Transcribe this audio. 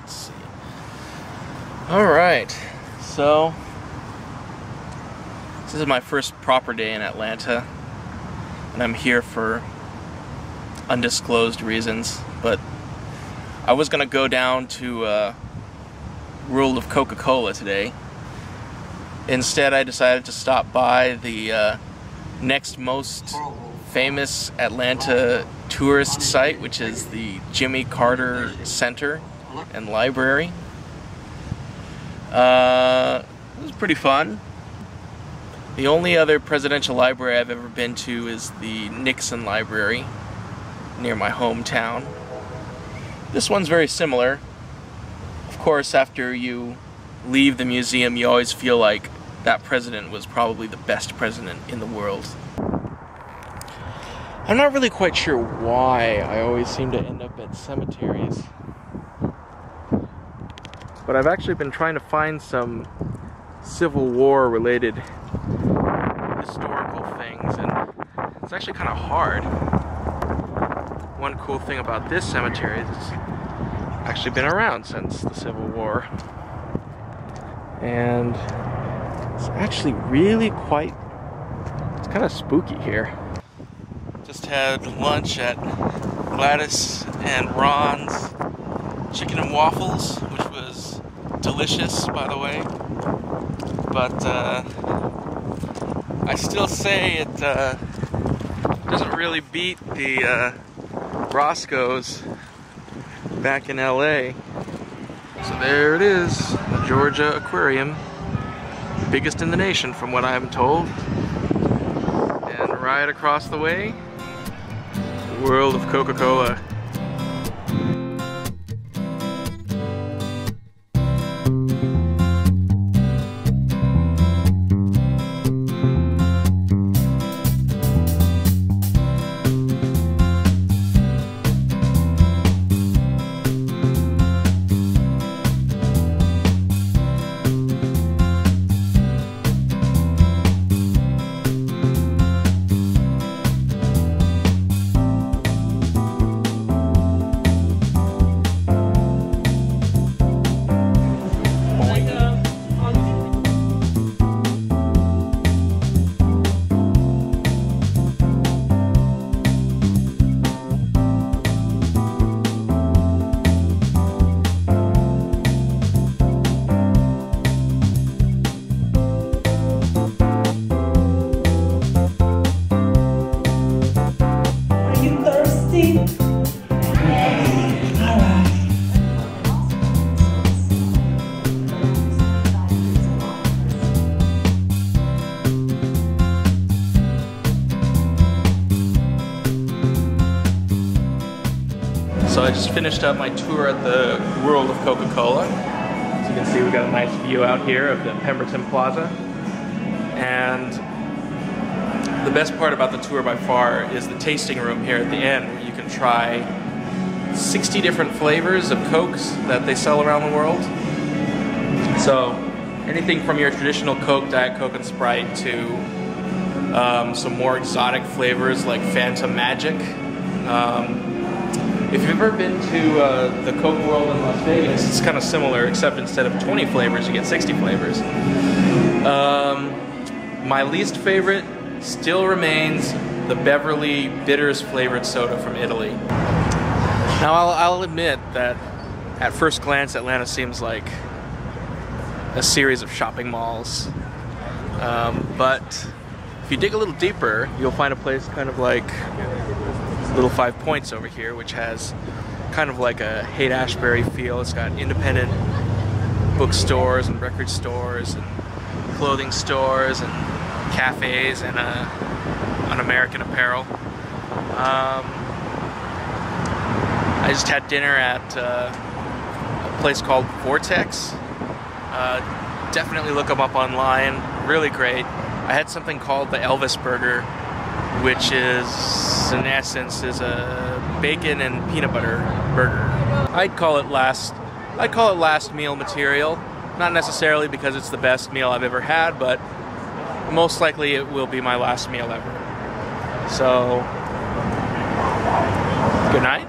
Let's see. Alright, so this is my first proper day in Atlanta, and I'm here for undisclosed reasons, but I was gonna go down to World of Coca-Cola today. Instead, I decided to stop by the next most famous Atlanta tourist site, which is the Jimmy Carter Center and Library. It was pretty fun. The only other presidential library I've ever been to is the Nixon Library near my hometown. This one's very similar. Of course, after you leave the museum, you always feel like that president was probably the best president in the world. I'm not really quite sure why I always seem to end up at cemeteries, but I've actually been trying to find some Civil War related historical things, and it's actually kind of hard. One cool thing about this cemetery is it's actually been around since the Civil War, and it's actually really quite, it's kind of spooky here. Just had lunch at Gladys and Ron's Chicken and Waffles, which was delicious, by the way, but I still say it doesn't really beat the Roscoe's back in LA. So there it is, the Georgia Aquarium, biggest in the nation from what I'm told. And right across the way, the World of Coca-Cola. So I just finished up my tour at the World of Coca-Cola. As you can see, we've got a nice view out here of the Pemberton Plaza. And the best part about the tour by far is the tasting room here at the end, where you can try 60 different flavors of Cokes that they sell around the world. So anything from your traditional Coke, Diet Coke and Sprite to some more exotic flavors like Fanta Magic. If you've ever been to the Coke World in Las Vegas, it's kind of similar, except instead of 20 flavors, you get 60 flavors. My least favorite still remains the Beverly Bitters flavored soda from Italy. Now, I'll admit that at first glance, Atlanta seems like a series of shopping malls. But if you dig a little deeper, you'll find a place kind of like Little 5 Points over here, which has kind of like a Haight-Ashbury feel. It's got independent bookstores and record stores and clothing stores and cafes and an American Apparel. I just had dinner at a place called Vortex. Definitely look them up online. Really great. I had something called the Elvis Burger, which is, in essence, is a bacon and peanut butter burger. I'd call it last meal material. Not necessarily because it's the best meal I've ever had, but most likely it will be my last meal ever. So, good night.